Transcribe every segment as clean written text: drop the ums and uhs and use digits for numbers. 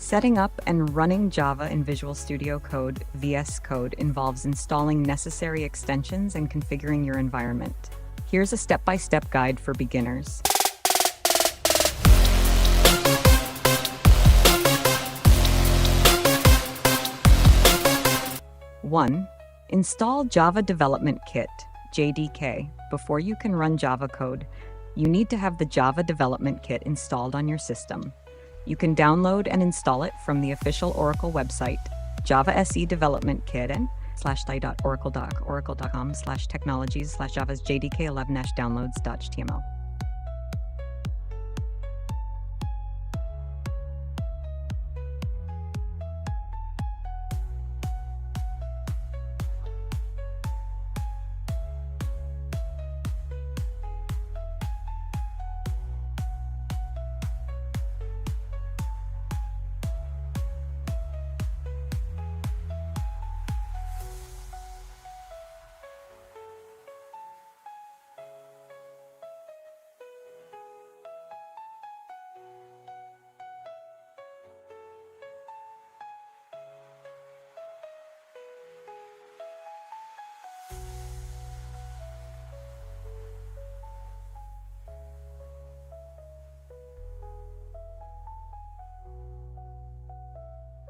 Setting up and running Java in Visual Studio Code (VS Code) involves installing necessary extensions and configuring your environment. Here's a step-by-step guide for beginners. One, install Java Development Kit (JDK). Before you can run Java code, you need to have the Java Development Kit installed on your system. You can download and install it from the official Oracle website, Java SE Development Kit, and oracle.com/technologies/javas JDK 11-downloads.html.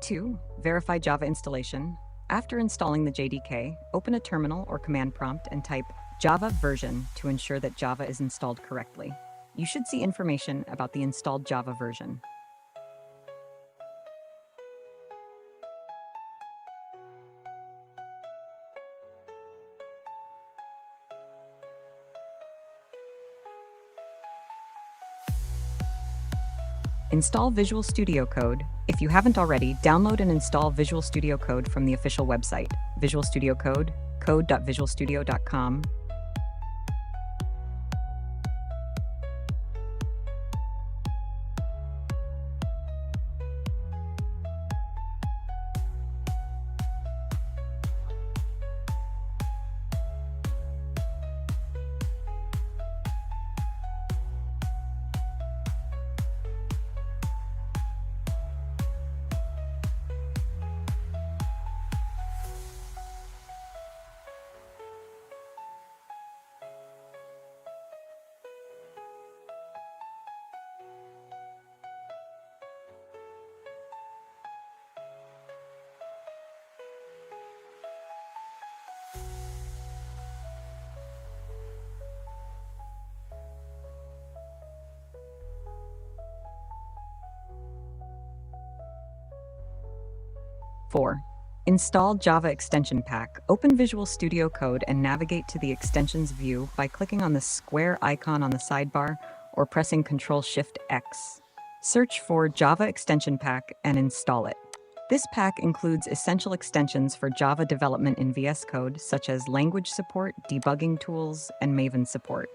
2. Verify Java installation. After installing the JDK, open a terminal or command prompt and type Java version to ensure that Java is installed correctly. You should see information about the installed Java version. Install Visual Studio Code. If you haven't already, download and install Visual Studio Code from the official website, Visual Studio Code, code.visualstudio.com. Four, install Java Extension Pack. Open Visual Studio Code and navigate to the Extensions view by clicking on the square icon on the sidebar or pressing Ctrl-Shift-X. Search for Java Extension Pack and install it. This pack includes essential extensions for Java development in VS Code, such as language support, debugging tools, and Maven support.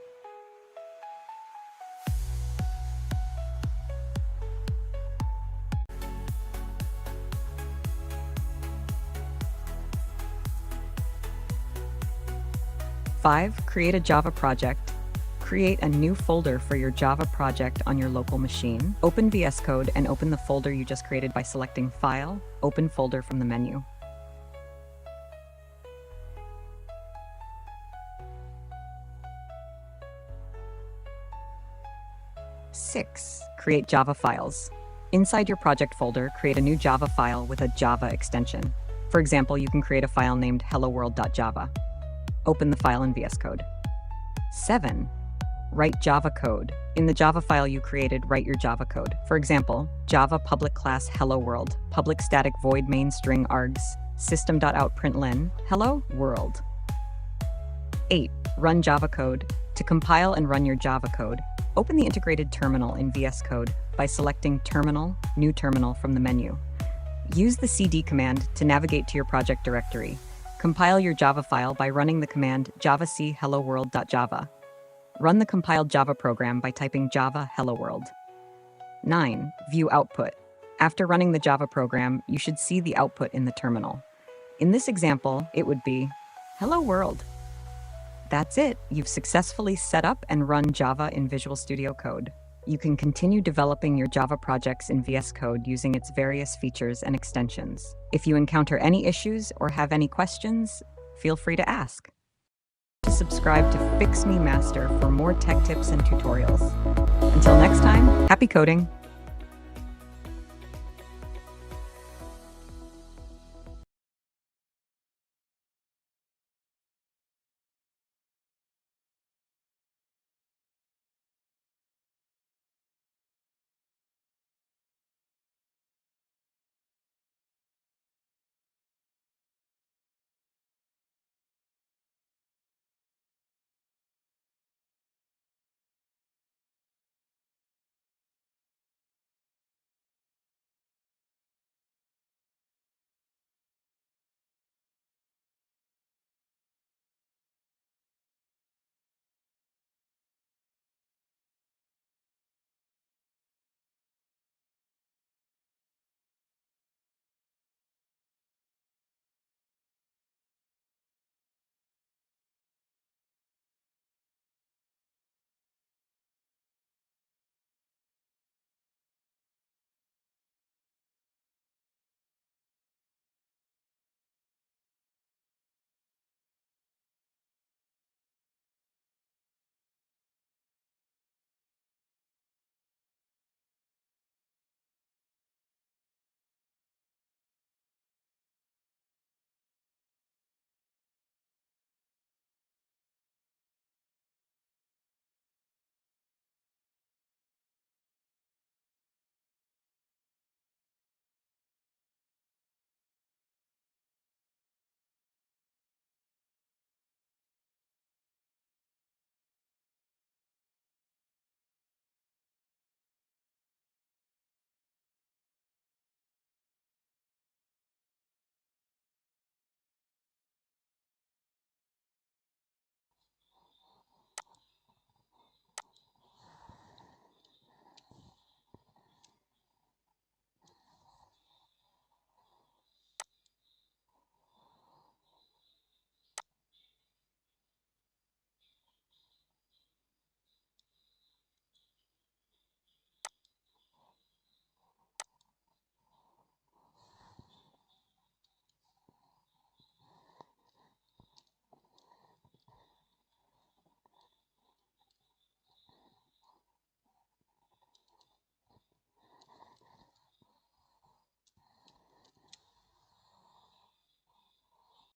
Five, create a Java project. Create a new folder for your Java project on your local machine. Open VS Code and open the folder you just created by selecting File, Open Folder from the menu. Six, create Java files. Inside your project folder, create a new Java file with a Java extension. For example, you can create a file named helloworld.java. Open the file in VS Code. 7. Write Java code. In the Java file you created, write your Java code. For example, Java public class hello world, public static void main string args, system.out.println, hello world. 8. Run Java code. To compile and run your Java code, open the integrated terminal in VS Code by selecting Terminal, New Terminal from the menu. Use the cd command to navigate to your project directory. Compile your Java file by running the command javac helloworld.java. Run the compiled Java program by typing Java Hello World. 9. View output. After running the Java program, you should see the output in the terminal. In this example, it would be, Hello World. That's it. You've successfully set up and run Java in Visual Studio Code. you can continue developing your Java projects in VS Code using its various features and extensions. If you encounter any issues or have any questions, feel free to ask. Subscribe to Fix Me Master for more tech tips and tutorials. Until next time, happy coding!